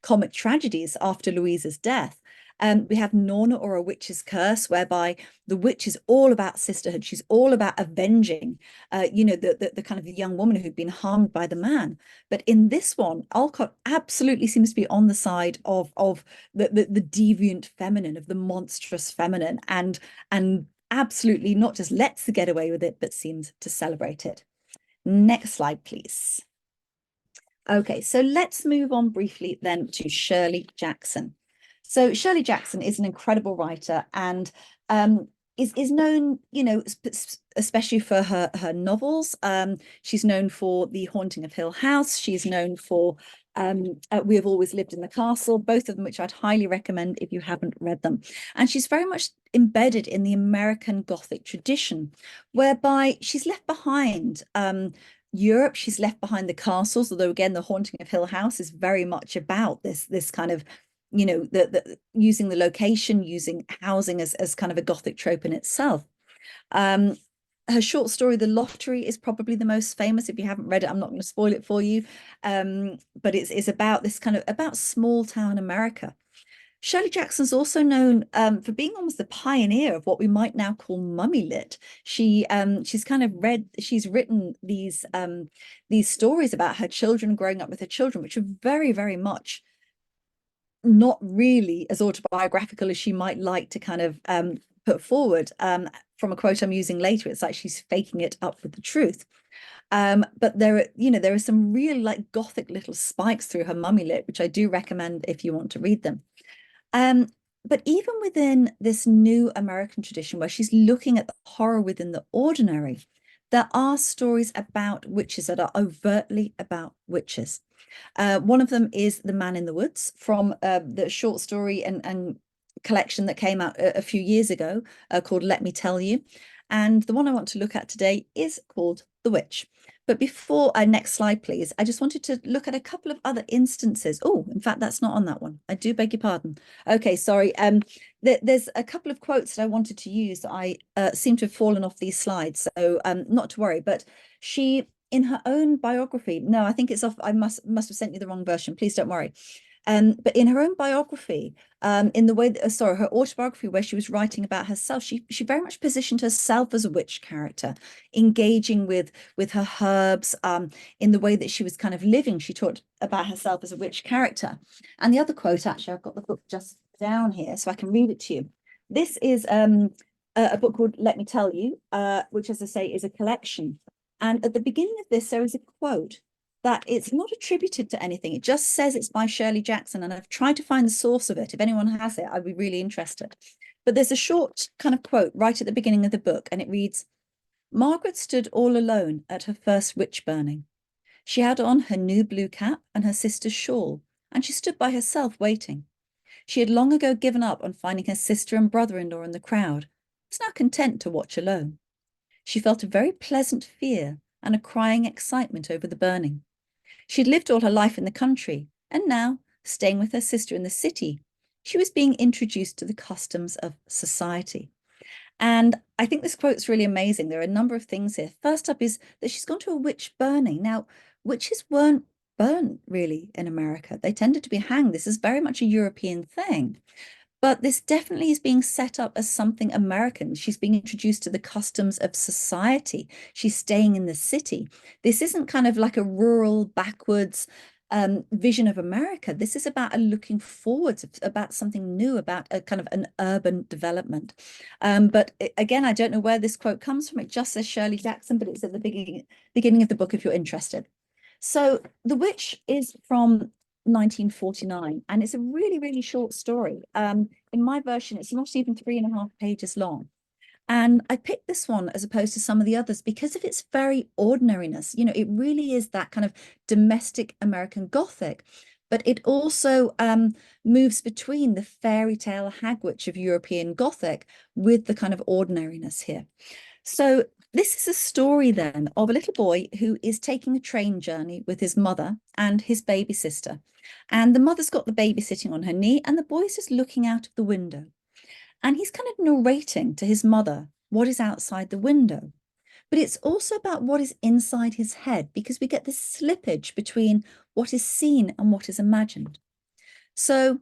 comic tragedies after Louisa's death. We have Norna or A Witch's Curse, whereby the witch is all about sisterhood. She's all about avenging, the kind of the young woman who'd been harmed by the man. But in this one, Alcott absolutely seems to be on the side of the deviant feminine, of the monstrous feminine, and absolutely not just lets her get away with it, but seems to celebrate it. Next slide, please. Okay, so let's move on briefly then to Shirley Jackson. So Shirley Jackson is an incredible writer and is known, especially for her novels. She's known for The Haunting of Hill House. She's known for We Have Always Lived in the Castle, both of them which I'd highly recommend if you haven't read them. And she's very much embedded in the American Gothic tradition, whereby she's left behind Europe, she's left behind the castles, although again, The Haunting of Hill House is very much about this kind of using the location, using housing as kind of a Gothic trope in itself. Her short story, The Lottery, is probably the most famous. If you haven't read it, I'm not going to spoil it for you. But it's about this kind of about small town America. Shirley Jackson's also known for being almost the pioneer of what we might now call mummy lit. She's written these stories about her children, growing up with her children, which are very, very much not really as autobiographical as she might like to kind of put forward. From a quote I'm using later, it's like she's faking it up with the truth. But there are some real like Gothic little spikes through her mummy lit, which I do recommend if you want to read them. But even within this new American tradition where she's looking at the horror within the ordinary, there are stories about witches that are overtly about witches. One of them is The Man in the Woods, from the short story and collection that came out a few years ago called Let Me Tell You. And the one I want to look at today is called The Witch. But before, next slide, please, I just wanted to look at a couple of other instances. Oh, in fact, that's not on that one. I do beg your pardon. Okay, sorry. There's a couple of quotes that I wanted to use that I seem to have fallen off these slides. So not to worry, but she, in her own biography, no, I think it's off. I must have sent you the wrong version. Please don't worry. But in her own biography, in the way that, her autobiography, where she was writing about herself, she very much positioned herself as a witch character, engaging with her herbs, in the way that she was kind of living. She talked about herself as a witch character. And the other quote, actually, I've got the book just down here, so I can read it to you. This is a book called Let Me Tell You, which, as I say, is a collection. And at the beginning of this, there is a quote that it's not attributed to anything. It just says it's by Shirley Jackson. And I've tried to find the source of it. If anyone has it, I'd be really interested. But there's a short kind of quote right at the beginning of the book. And it reads, Margaret stood all alone at her first witch burning. She had on her new blue cap and her sister's shawl, and she stood by herself waiting. She had long ago given up on finding her sister and brother-in-law in the crowd, was now content to watch alone. She felt a very pleasant fear and a crying excitement over the burning. She'd lived all her life in the country, and now, staying with her sister in the city, she was being introduced to the customs of society. And I think this quote's really amazing. There are a number of things here. First up is that she's gone to a witch burning. Now, witches weren't burnt really in America. They tended to be hanged. This is very much a European thing. But this definitely is being set up as something American. She's being introduced to the customs of society. She's staying in the city. This isn't kind of like a rural, backwards vision of America. This is about a looking forwards, about something new, about a kind of an urban development. But again, I don't know where this quote comes from. It just says Shirley Jackson, but it's at the beginning of the book if you're interested. So The Witch is from 1949, and it's a really, really short story. In my version, it's not even 3.5 pages long. And I picked this one as opposed to some of the others because of its very ordinariness. You know, it really is that kind of domestic American Gothic, but it also moves between the fairy tale hag witch of European Gothic with the kind of ordinariness here. So this is a story then of a little boy who is taking a train journey with his mother and his baby sister. And the mother's got the baby sitting on her knee, and the boy's just looking out of the window. And he's kind of narrating to his mother what is outside the window. But it's also about what is inside his head, because we get this slippage between what is seen and what is imagined. So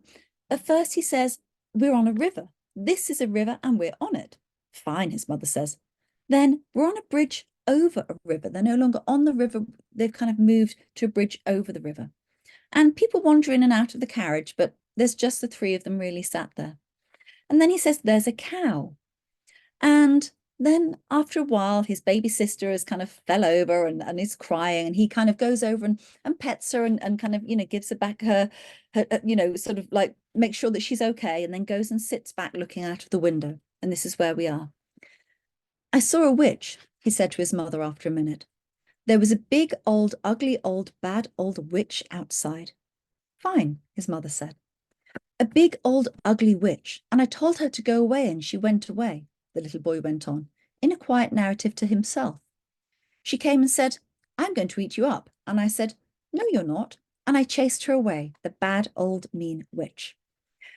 at first he says, "We're on a river. This is a river and we're on it." "Fine," his mother says. "Then we're on a bridge over a river." They're no longer on the river. They've kind of moved to a bridge over the river. And people wander in and out of the carriage, but there's just the three of them really sat there. And then he says, "There's a cow." And then after a while, his baby sister has kind of fell over and is crying. And he kind of goes over and pets her and kind of, gives her back her, sort of like make sure that she's okay. And then goes and sits back looking out of the window. And this is where we are. "I saw a witch," he said to his mother after a minute. "There was a big, old, ugly, old, bad, old witch outside." "Fine," his mother said. "A big, old, ugly witch. And I told her to go away and she went away," the little boy went on, in a quiet narrative to himself. "She came and said, 'I'm going to eat you up.' And I said, 'No, you're not.' And I chased her away, the bad, old, mean witch."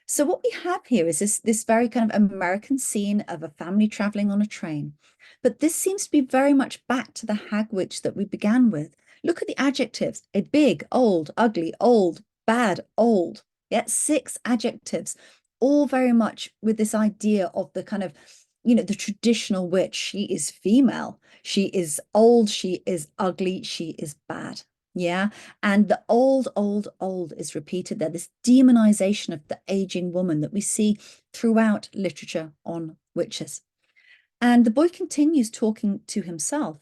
So what we have here is this very kind of American scene of a family traveling on a train. But this seems to be very much back to the hag witch that we began with. Look at the adjectives: a big, old, ugly, old, bad, old. Yeah, 6 adjectives, all very much with this idea of the kind of, the traditional witch. She is female, she is old, she is ugly, she is bad. Yeah. And the old, old, old is repeated there, this demonization of the aging woman that we see throughout literature on witches. And the boy continues talking to himself.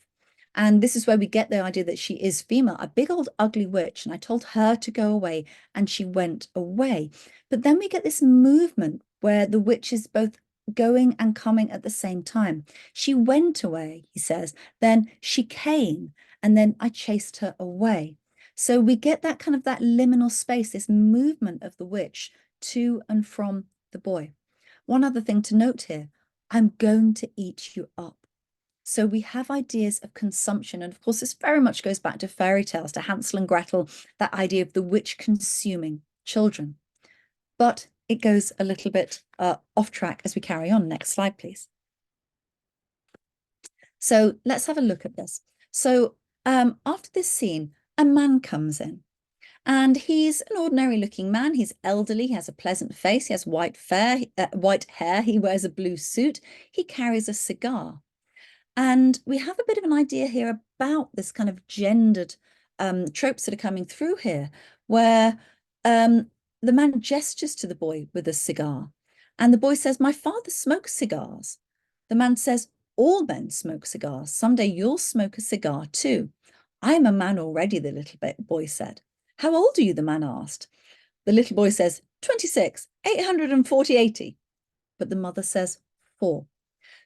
And this is where we get the idea that she is female, a big old ugly witch. And I told her to go away and she went away. But then we get this movement where the witch is both going and coming at the same time. She went away, he says, then she came, and then I chased her away. So we get that kind of that liminal space, this movement of the witch to and from the boy. One other thing to note here: "I'm going to eat you up." So we have ideas of consumption. And of course, this very much goes back to fairy tales, to Hansel and Gretel, that idea of the witch consuming children. But it goes a little bit off track as we carry on. Next slide, please. So let's have a look at this. So after this scene, a man comes in. And he's an ordinary looking man. He's elderly, he has a pleasant face, he has white hair, he wears a blue suit, he carries a cigar. And we have a bit of an idea here about this kind of gendered tropes that are coming through here, where the man gestures to the boy with a cigar. And the boy says, "My father smokes cigars." The man says, "All men smoke cigars. Someday you'll smoke a cigar too." "I am a man already," the little boy said. "How old are you?" the man asked. The little boy says, 26, 840, 80. But the mother says, 4.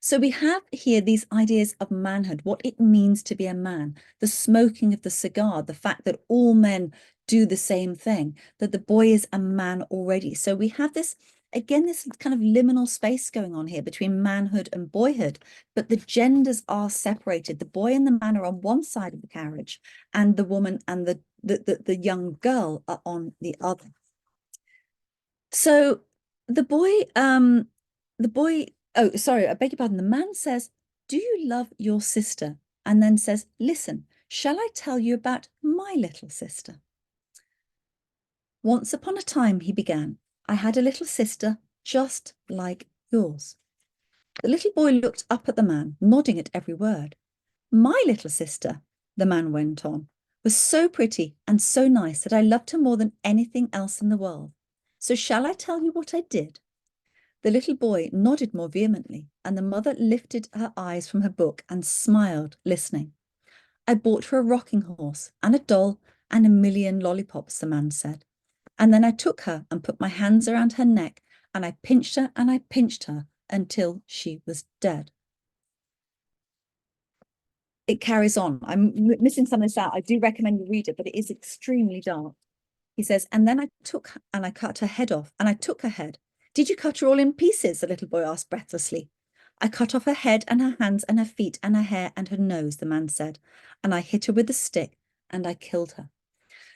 So we have here these ideas of manhood, what it means to be a man, the smoking of the cigar, the fact that all men do the same thing, that the boy is a man already. So we have this, again, this kind of liminal space going on here between manhood and boyhood, but the genders are separated. The boy and the man are on one side of the carriage, and the woman and the young girl are on the other. So the boy, oh, sorry, I beg your pardon. The man says, "Do you love your sister?" And then says, "Listen, shall I tell you about my little sister?" "Once upon a time," he began, "I had a little sister just like yours." The little boy looked up at the man, nodding at every word. "My little sister," the man went on, "was so pretty and so nice that I loved her more than anything else in the world. So shall I tell you what I did?" The little boy nodded more vehemently, and the mother lifted her eyes from her book and smiled, listening. I bought her a rocking horse and a doll and a million lollipops, the man said. And then I took her and put my hands around her neck and I pinched her and I pinched her until she was dead. It carries on. I'm missing some of this out. I do recommend you read it, but it is extremely dark. He says, and then I took and I cut her head off and I took her head. Did you cut her all in pieces? The little boy asked breathlessly. I cut off her head and her hands and her feet and her hair and her nose, the man said. And I hit her with a stick and I killed her.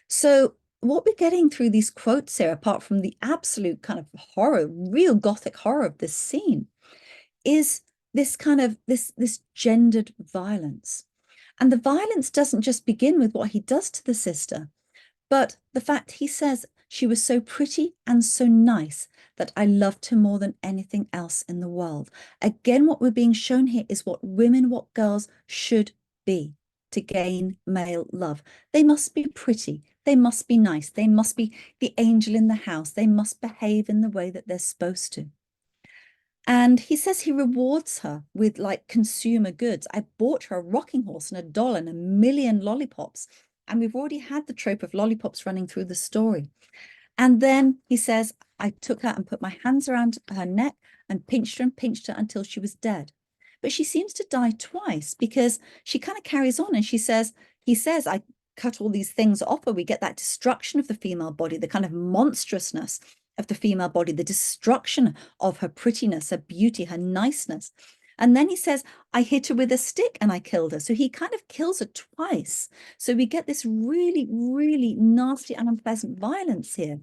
So what we're getting through these quotes here, apart from the absolute kind of horror, real Gothic horror of this scene, is this kind of this gendered violence. And the violence doesn't just begin with what he does to the sister, but the fact he says she was so pretty and so nice that I loved her more than anything else in the world. Again, what we're being shown here is what women, what girls should be to gain male love. They must be pretty. They must be nice. They must be the angel in the house. They must behave in the way that they're supposed to. And he says he rewards her with like consumer goods. I bought her a rocking horse and a doll and a million lollipops. And we've already had the trope of lollipops running through the story. And then he says, I took her and put my hands around her neck and pinched her until she was dead. But she seems to die twice because she kind of carries on and he says, I cut all these things off her. We get that destruction of the female body, the kind of monstrousness of the female body, the destruction of her prettiness, her beauty, her niceness. And then he says, I hit her with a stick and I killed her. So he kind of kills her twice. So we get this really, really nasty and unpleasant violence here.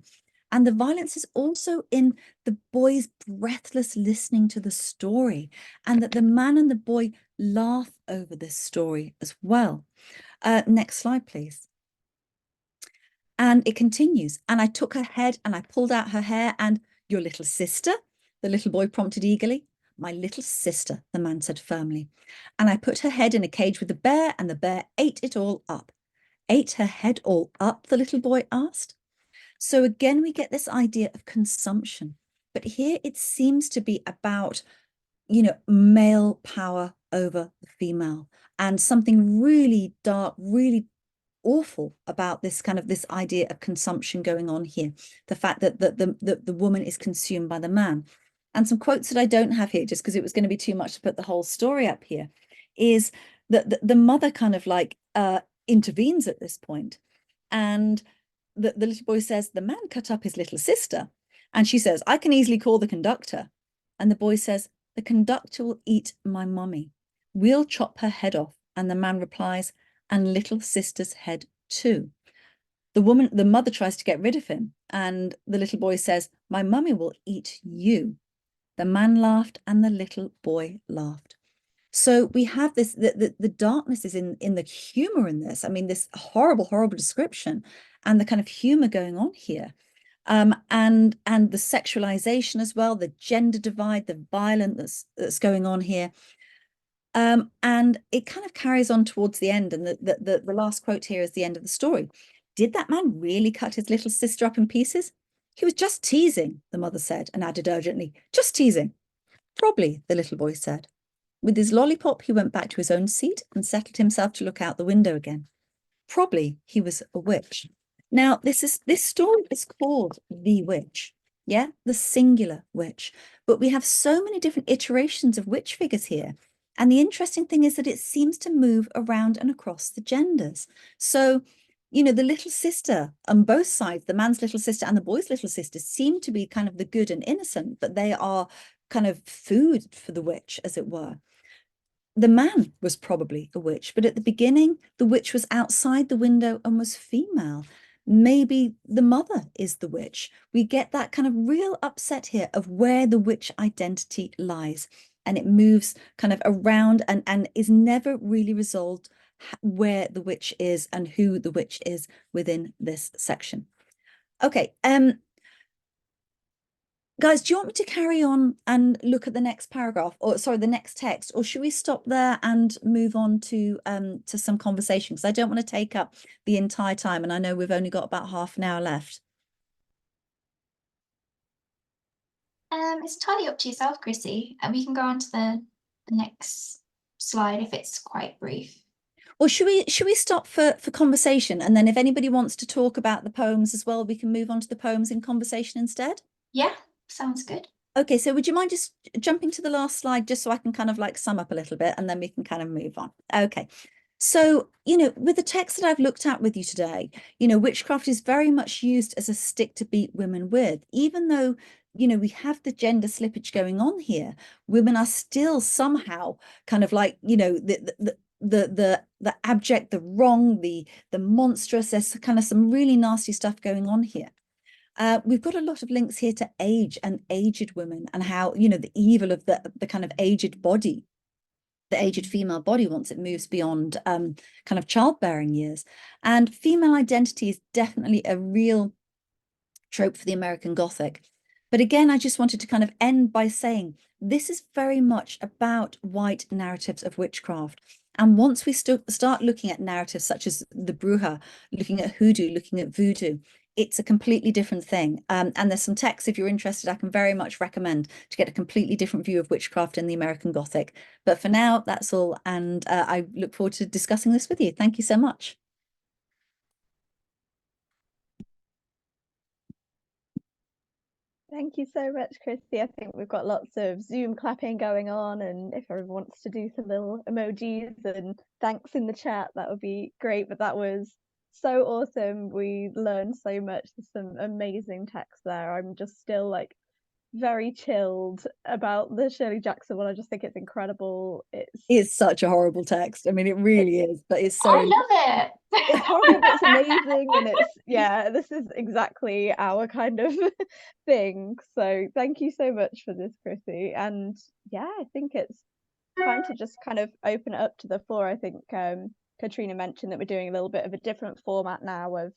And the violence is also in the boy's breathless listening to the story, and that the man and the boy laugh over this story as well. Next slide, please. And it continues. And I took her head and I pulled out her hair and your little sister, the little boy prompted eagerly. My little sister, the man said firmly. And I put her head in a cage with the bear and the bear ate it all up. Ate her head all up, the little boy asked. So again, we get this idea of consumption. But here it seems to be about, male power over the female and something really dark, really awful about this idea of consumption going on here. The fact that the woman is consumed by the man. And some quotes that I don't have here, just because it was going to be too much to put the whole story up here, is that the mother kind of like intervenes at this point. And the little boy says, the man cut up his little sister. And she says, I can easily call the conductor. And the boy says, the conductor will eat my mummy. We'll chop her head off. And the man replies, and little sister's head too. The mother tries to get rid of him. And the little boy says, my mummy will eat you. The man laughed and the little boy laughed. So we have this, the darkness is in the humor in this. I mean, this horrible, horrible description and the kind of humor going on here. And the sexualization as well, the gender divide, the violence that's going on here. And it kind of carries on towards the end. And the last quote here is the end of the story. Did that man really cut his little sister up in pieces? He was just teasing, the mother said, and added urgently, just teasing. Probably, the little boy said. With his lollipop, he went back to his own seat and settled himself to look out the window again. Probably he was a witch. Now, this story is called The Witch. Yeah, the singular witch. But we have so many different iterations of witch figures here. And the interesting thing is that it seems to move around and across the genders. So, the little sister on both sides, the man's little sister and the boy's little sister, seem to be kind of the good and innocent, but they are kind of food for the witch, as it were. The man was probably a witch, but at the beginning, the witch was outside the window and was female. Maybe the mother is the witch. We get that kind of real upset here of where the witch identity lies. And it moves kind of around and is never really resolved where the witch is and who the witch is within this section. Okay, guys, do you want me to carry on and look at the next paragraph, or sorry, the next text, or should we stop there and move on to some conversation? Because I don't want to take up the entire time, and I know we've only got about half an hour left. It's entirely up to yourself, Krissie, and we can go on to the next slide if it's quite brief. Or should we stop for conversation, and then if anybody wants to talk about the poems as well, we can move on to the poems in conversation instead? Yeah, sounds good. Okay, so would you mind just jumping to the last slide just so I can kind of like sum up a little bit and then we can kind of move on. Okay. So, with the text that I've looked at with you today, witchcraft is very much used as a stick to beat women with, even though, we have the gender slippage going on here. Women are still somehow kind of like, the abject, the wrong, the monstrous. There's kind of some really nasty stuff going on here. We've got a lot of links here to age and aged women and how, the evil of the kind of aged body, the aged female body once it moves beyond kind of childbearing years. And female identity is definitely a real trope for the American Gothic. But again, I just wanted to kind of end by saying this is very much about white narratives of witchcraft. And once we start looking at narratives such as the Bruja, looking at hoodoo, looking at voodoo, it's a completely different thing. And there's some texts, if you're interested, I can very much recommend to get a completely different view of witchcraft in the American Gothic. But for now, that's all. And I look forward to discussing this with you. Thank you so much. Thank you so much, Krissie. I think we've got lots of Zoom clapping going on, and if everyone wants to do some little emojis and thanks in the chat, that would be great. But that was so awesome. We learned so much. There's some amazing text there. I'm just still like very chilled about the Shirley Jackson one. I just think it's incredible. It's such a horrible text. I mean, it really is, but it's so I love it. It's horrible, but it's amazing, and this is exactly our kind of thing. So thank you so much for this, Krissie. And yeah, I think it's time to just kind of open it up to the floor. I think Katrina mentioned that we're doing a little bit of a different format now of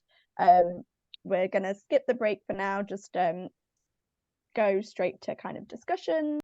we're gonna skip the break for now, just go straight to kind of discussion.